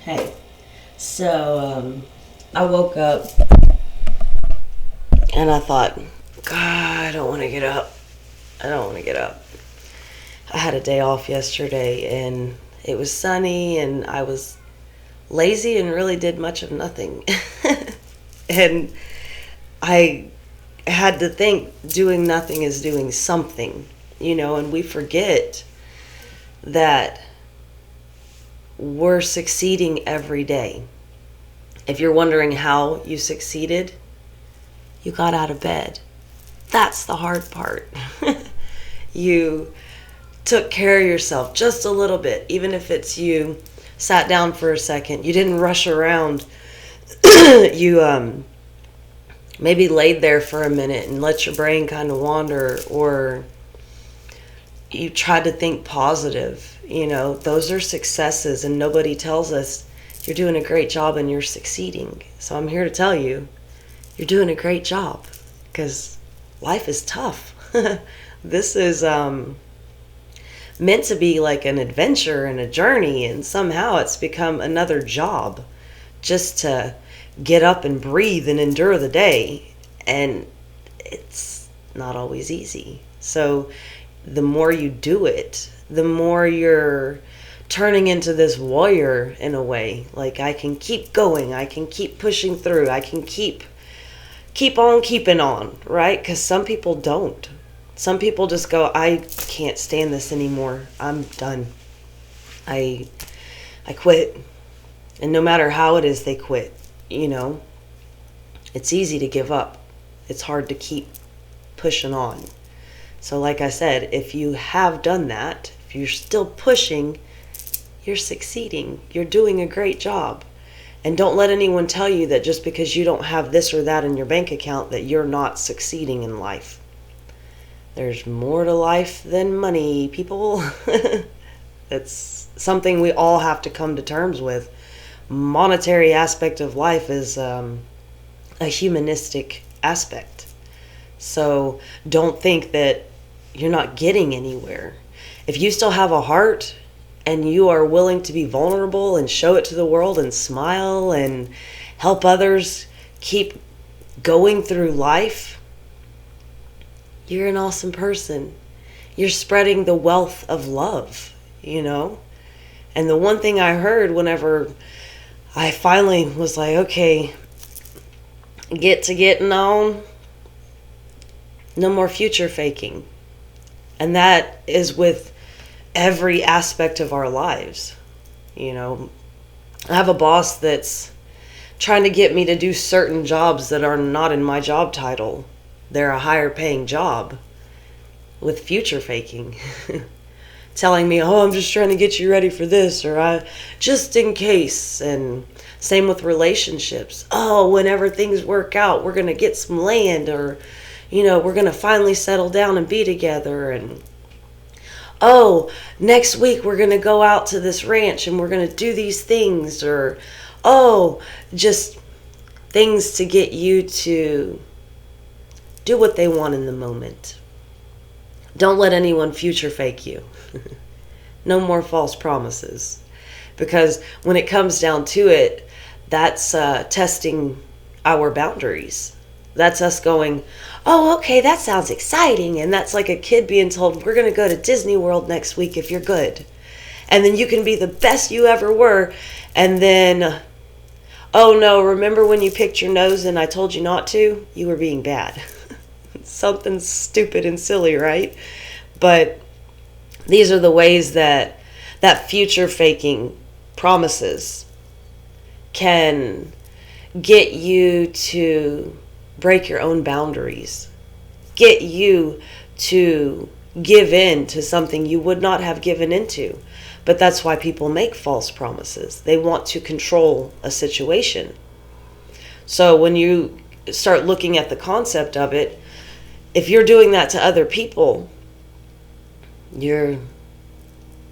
Hey, so I woke up and I thought, God, I don't want to get up. I don't want to get up. I had a day off yesterday and it was sunny and I was lazy and really did much of nothing. And I had to think doing nothing is doing something, and we forget that we're succeeding every day. If you're wondering how you succeeded, you got out of bed. That's the hard part. You took care of yourself just a little bit, even if it's you sat down for a second. You didn't rush around. You maybe laid there for a minute and let your brain kind of wander, or you tried to think positive. Those are successes, and nobody tells us you're doing a great job and you're succeeding. So I'm here to tell you, you're doing a great job, because life is tough. This is meant to be like an adventure and a journey, and somehow it's become another job just to get up and breathe and endure the day. And it's not always easy. So the more you do it, the more you're turning into this warrior in a way. Like, I can keep going, I can keep pushing through, I can keep on keeping on, right? Because some people don't. Some people just go, I can't stand this anymore. I'm done. I quit. And no matter how it is they quit, it's easy to give up. It's hard to keep pushing on. So like I said, if you have done that, if you're still pushing, you're succeeding. You're doing a great job. And don't let anyone tell you that just because you don't have this or that in your bank account that you're not succeeding in life. There's more to life than money, people. That's something we all have to come to terms with. Monetary aspect of life is a humanistic aspect. So don't think that you're not getting anywhere. If you still have a heart and you are willing to be vulnerable and show it to the world and smile and help others keep going through life, you're an awesome person. You're spreading the wealth of love, And the one thing I heard whenever I finally was like, okay, getting on, no more future faking. And that is with every aspect of our lives. I have a boss that's trying to get me to do certain jobs that are not in my job title. They're a higher paying job, with future faking. Telling me, oh, I'm just trying to get you ready for this, or I just in case. And same with relationships. Oh, whenever things work out, we're going to get some land, or we're going to finally settle down and be together. And oh, next week we're going to go out to this ranch and we're going to do these things. Or oh, just things to get you to do what they want in the moment. Don't let anyone future fake you. No more false promises. Because when it comes down to it, that's testing our boundaries. That's us going, oh, okay, that sounds exciting. And that's like a kid being told, we're going to go to Disney World next week if you're good. And then you can be the best you ever were. And then, oh no, remember when you picked your nose and I told you not to? You were being bad. Something stupid and silly, right? But these are the ways that future faking promises can get you to break your own boundaries, get you to give in to something you would not have given into. But that's why people make false promises. They want to control a situation. So when you start looking at the concept of it, if you're doing that to other people, you're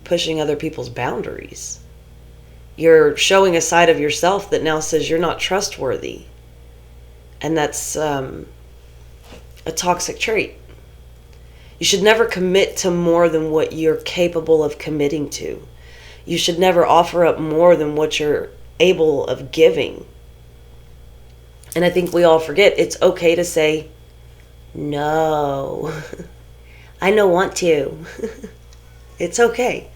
pushing other people's boundaries. You're showing a side of yourself that now says you're not trustworthy. And that's a toxic trait. You should never commit to more than what you're capable of committing to. You should never offer up more than what you're able of giving. And I think we all forget it's okay to say, no, I don't want to. It's okay.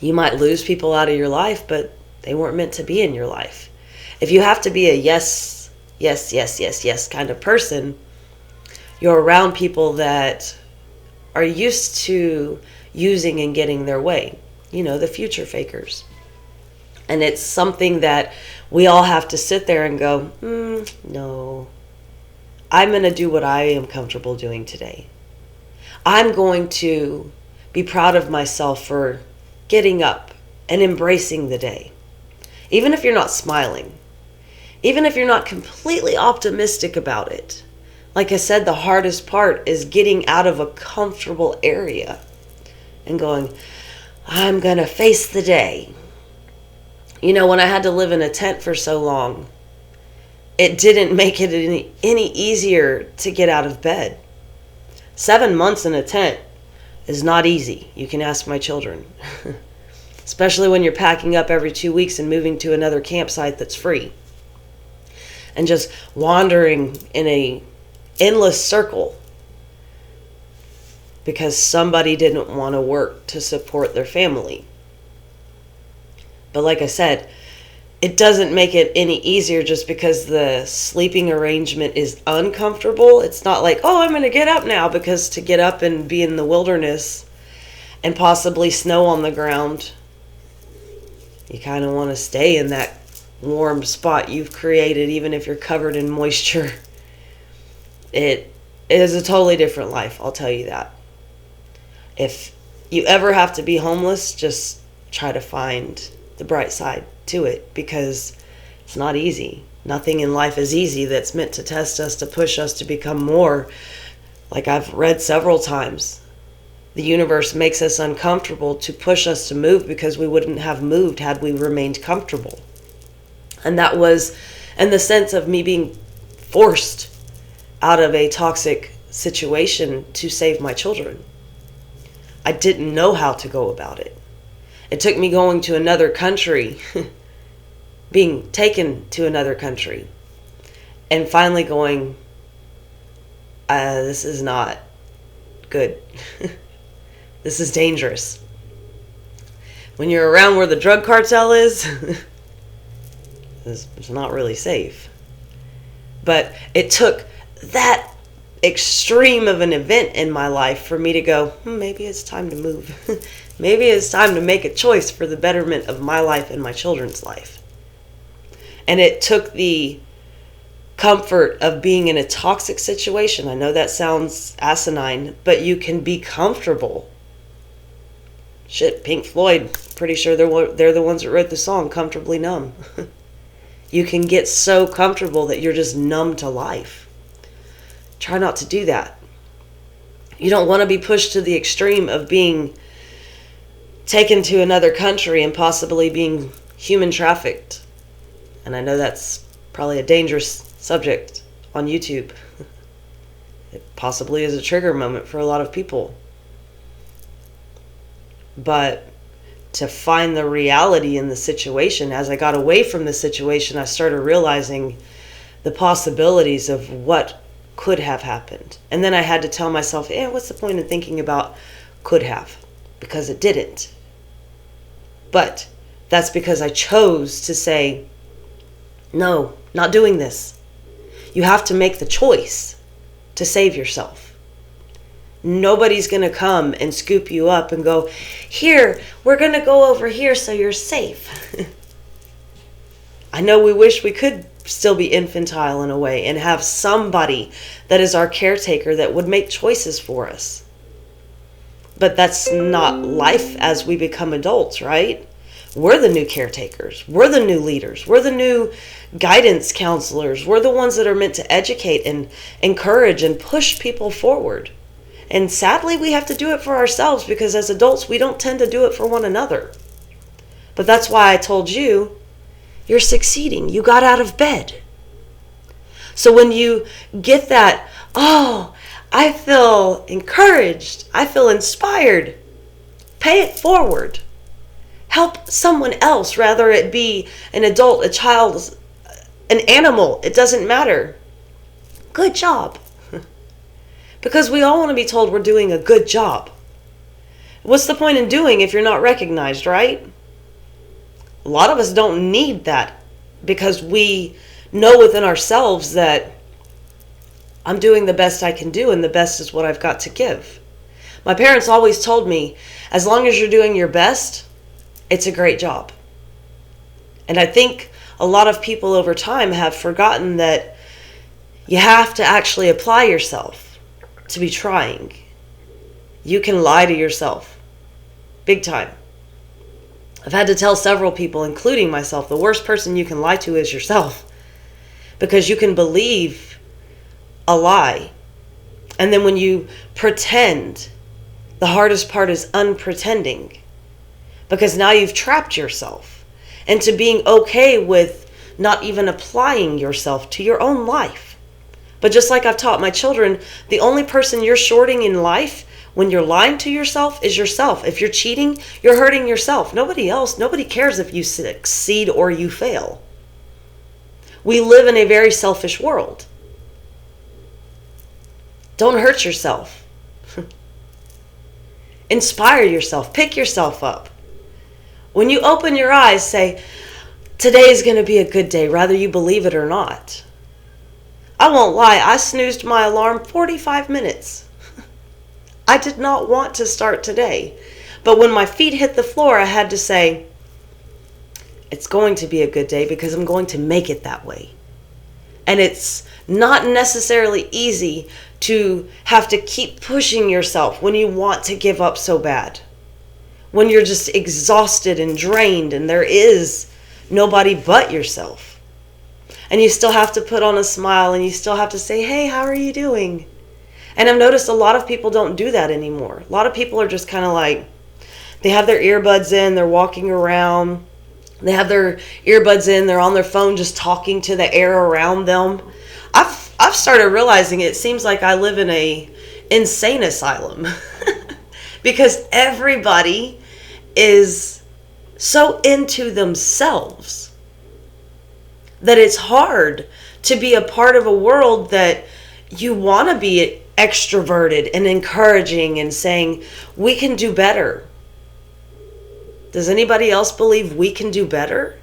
You might lose people out of your life, but they weren't meant to be in your life. If you have to be a yes, yes, yes, yes, yes kind of person, you're around people that are used to using and getting their way. You know, the future fakers. And it's something that we all have to sit there and go, no, I'm going to do what I am comfortable doing today. I'm going to be proud of myself for getting up and embracing the day. Even if you're not smiling, even if you're not completely optimistic about it. Like I said, the hardest part is getting out of a comfortable area and going, I'm going to face the day. You know, when I had to live in a tent for so long, it didn't make it any easier to get out of bed. 7 months in a tent is not easy. You can ask my children. Especially when you're packing up every 2 weeks and moving to another campsite that's free. And just wandering in a endless circle because somebody didn't want to work to support their family. But like I said, it doesn't make it any easier just because the sleeping arrangement is uncomfortable. It's not like, oh, I'm going to get up now, because to get up and be in the wilderness and possibly snow on the ground, you kind of want to stay in that warm spot you've created, even if you're covered in moisture. It is a totally different life, I'll tell you that. If you ever have to be homeless, just try to find the bright side to it, because it's not easy. Nothing in life is easy that's meant to test us, to push us to become more. Like I've read several times, the universe makes us uncomfortable to push us to move, because we wouldn't have moved had we remained comfortable. And that was in the sense of me being forced out of a toxic situation to save my children. I didn't know how to go about it. It took me going to another country, being taken to another country, and finally going, this is not good. This is dangerous. When you're around where the drug cartel is, it's not really safe. But it took that extreme of an event in my life for me to go, maybe it's time to move. Maybe it's time to make a choice for the betterment of my life and my children's life. And it took the comfort of being in a toxic situation. I know that sounds asinine, but you can be comfortable. Shit, Pink Floyd, pretty sure they're the ones that wrote the song Comfortably Numb. You can get so comfortable that you're just numb to life. Try not to do that. You don't want to be pushed to the extreme of being taken to another country and possibly being human trafficked. And I know that's probably a dangerous subject on YouTube. It possibly is a trigger moment for a lot of people. But to find the reality in the situation, as I got away from the situation, I started realizing the possibilities of what could have happened. And then I had to tell myself, what's the point in thinking about could have? Because it didn't. But that's because I chose to say, no, not doing this. You have to make the choice to save yourself. Nobody's going to come and scoop you up and go, here, we're going to go over here so you're safe. I know we wish we could still be infantile in a way and have somebody that is our caretaker that would make choices for us. But that's not life as we become adults, right? We're the new caretakers. We're the new leaders. We're the new guidance counselors. We're the ones that are meant to educate and encourage and push people forward. And sadly, we have to do it for ourselves, because as adults, we don't tend to do it for one another. But that's why I told you, you're succeeding. You got out of bed. So when you get that, I feel encouraged, I feel inspired, Pay it forward. Help someone else, rather it be an adult, a child, an animal. It doesn't matter. Good job. Because we all want to be told we're doing a good job. What's the point in doing if you're not recognized, right? A lot of us don't need that because we know within ourselves that I'm doing the best I can do and the best is what I've got to give. My parents always told me, as long as you're doing your best, it's a great job. And I think a lot of people over time have forgotten that you have to actually apply yourself to be trying. You can lie to yourself. Big time. I've had to tell several people, including myself, the worst person you can lie to is yourself. Because you can believe a lie. And then when you pretend, the hardest part is unpretending. Because now you've trapped yourself into being okay with not even applying yourself to your own life. But just like I've taught my children, the only person you're shorting in life when you're lying to yourself is yourself. If you're cheating, you're hurting yourself. Nobody else, nobody cares if you succeed or you fail. We live in a very selfish world. Don't hurt yourself. Inspire yourself. Pick yourself up. When you open your eyes, say, today is going to be a good day, whether you believe it or not. I won't lie, I snoozed my alarm 45 minutes. I did not want to start today. But when my feet hit the floor, I had to say, it's going to be a good day because I'm going to make it that way. And it's not necessarily easy to have to keep pushing yourself when you want to give up so bad. When you're just exhausted and drained and there is nobody but yourself. And you still have to put on a smile and you still have to say, hey, how are you doing? And I've noticed a lot of people don't do that anymore. A lot of people are just kind of like, they have their earbuds in, they're walking around, they have their earbuds in, they're on their phone just talking to the air around them. I've started realizing it seems like I live in a insane asylum because everybody is so into themselves that it's hard to be a part of a world that you want to be extroverted and encouraging and saying, we can do better. Does anybody else believe we can do better?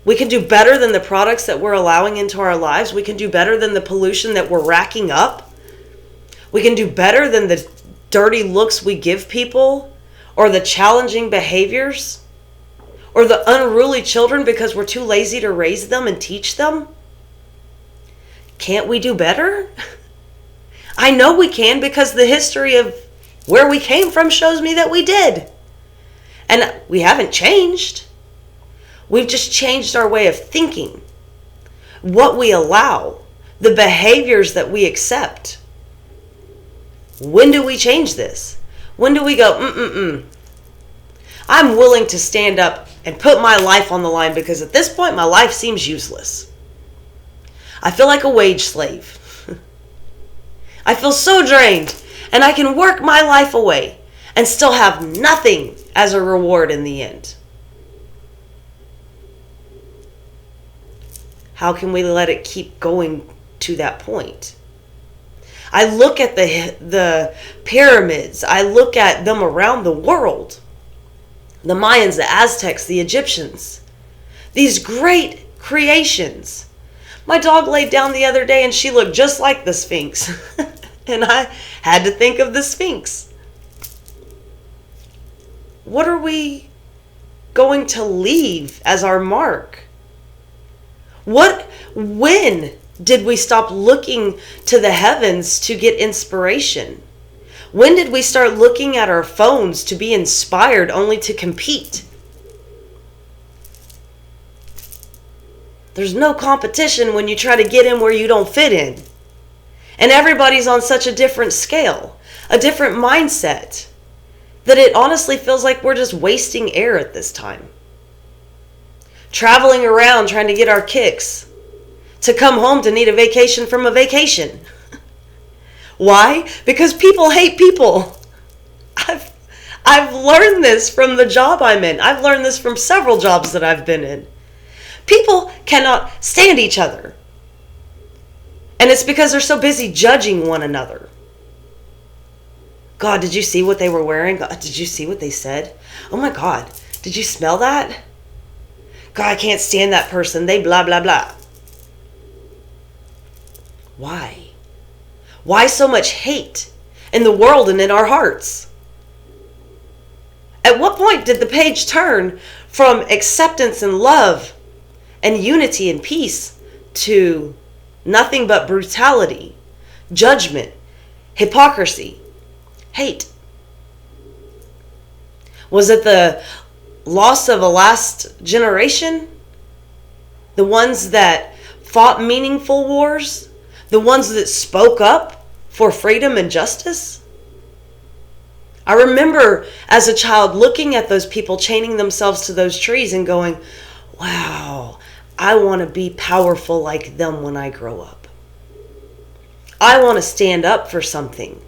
We can do better than the products that we're allowing into our lives. We can do better than the pollution that we're racking up. We can do better than the dirty looks we give people or the challenging behaviors or the unruly children because we're too lazy to raise them and teach them. Can't we do better? I know we can because the history of where we came from shows me that we did. And we haven't changed. We've just changed our way of thinking, what we allow, the behaviors that we accept. When do we change this? When do we go, I'm willing to stand up and put my life on the line because at this point my life seems useless. I feel like a wage slave. I feel so drained and I can work my life away and still have nothing as a reward in the end. How can we let it keep going to that point? I look at the pyramids. I look at them around the world. The Mayans, the Aztecs, the Egyptians. These great creations. My dog laid down the other day and she looked just like the Sphinx. And I had to think of the Sphinx. What are we going to leave as our mark? When did we stop looking to the heavens to get inspiration? When did we start looking at our phones to be inspired only to compete? There's no competition when you try to get in where you don't fit in. And everybody's on such a different scale, a different mindset, that it honestly feels like we're just wasting air at this time. Traveling around trying to get our kicks, to come home to need a vacation from a vacation. Why? Because people hate people. I've learned this from the job I'm in. I've learned this from several jobs that I've been in. People cannot stand each other. And it's because they're so busy judging one another. God, did you see what they were wearing? God, did you see what they said? Oh my God, did you smell that? God, I can't stand that person. They blah, blah, blah. Why? Why so much hate in the world and in our hearts? At what point did the page turn from acceptance and love and unity and peace to nothing but brutality, judgment, hypocrisy, hate? Was it the loss of a last generation? The ones that fought meaningful wars? The ones that spoke up for freedom and justice? I remember as a child looking at those people chaining themselves to those trees and going, wow, I want to be powerful like them when I grow up. I want to stand up for something.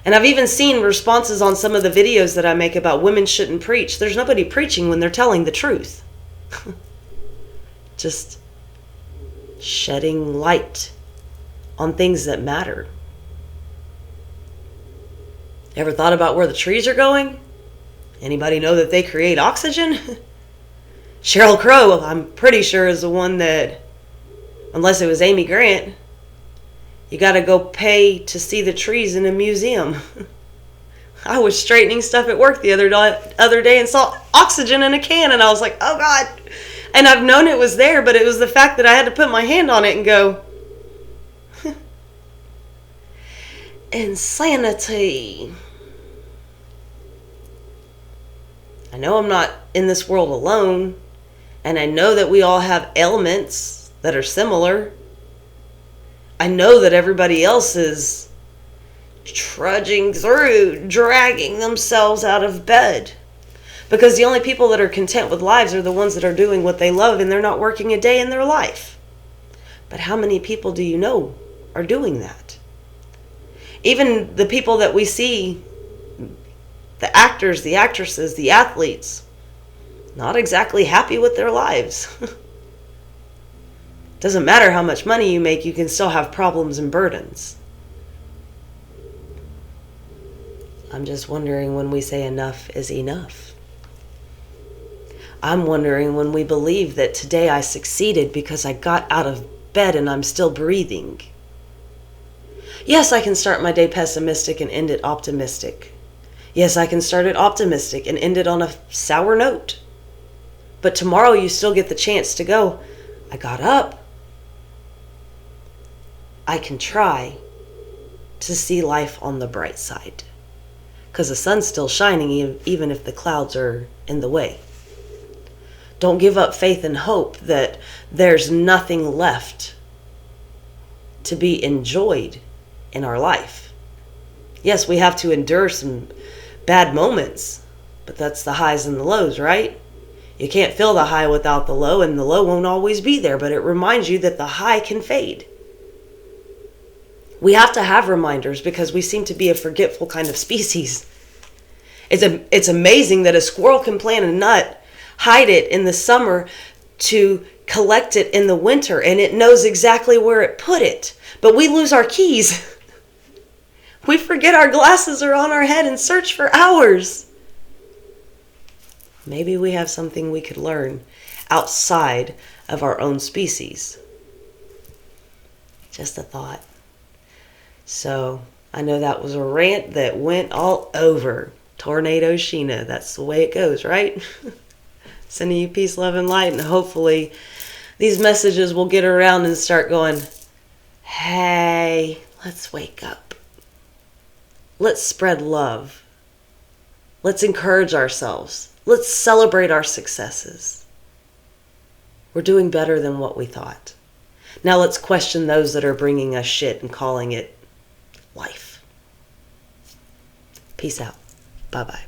And I've even seen responses on some of the videos that I make about women shouldn't preach. There's nobody preaching when they're telling the truth. Just shedding light on things that matter. Ever thought about where the trees are going? Anybody know that they create oxygen? Sheryl Crow, I'm pretty sure, is the one that, unless it was Amy Grant, you got to go pay to see the trees in a museum. I was straightening stuff at work the other day and saw oxygen in a can, and I was like, oh God. And I've known it was there, but it was the fact that I had to put my hand on it and go, insanity. I know I'm not in this world alone, and I know that we all have ailments that are similar. I know that everybody else is trudging through, dragging themselves out of bed. Because the only people that are content with lives are the ones that are doing what they love and they're not working a day in their life. But how many people do you know are doing that? Even the people that we see, the actors, the actresses, the athletes, not exactly happy with their lives. Doesn't matter how much money you make, you can still have problems and burdens. I'm just wondering when we say enough is enough. I'm wondering when we believe that today I succeeded because I got out of bed and I'm still breathing. Yes, I can start my day pessimistic and end it optimistic. Yes, I can start it optimistic and end it on a sour note. But tomorrow you still get the chance to go, I got up. I can try to see life on the bright side. Because the sun's still shining even if the clouds are in the way. Don't give up faith and hope that there's nothing left to be enjoyed in our life. Yes, we have to endure some bad moments, but that's the highs and the lows, right? You can't feel the high without the low, and the low won't always be there, but it reminds you that the high can fade. We have to have reminders because we seem to be a forgetful kind of species. It's amazing that a squirrel can plant a nut, hide it in the summer to collect it in the winter, and it knows exactly where it put it. But we lose our keys. We forget our glasses are on our head and search for hours. Maybe we have something we could learn outside of our own species. Just a thought. So, I know that was a rant that went all over Tornado Sheena. That's the way it goes, right? Sending you peace, love, and light, and hopefully these messages will get around and start going, hey, let's wake up. Let's spread love. Let's encourage ourselves. Let's celebrate our successes. We're doing better than what we thought. Now let's question those that are bringing us shit and calling it life. Peace out. Bye-bye.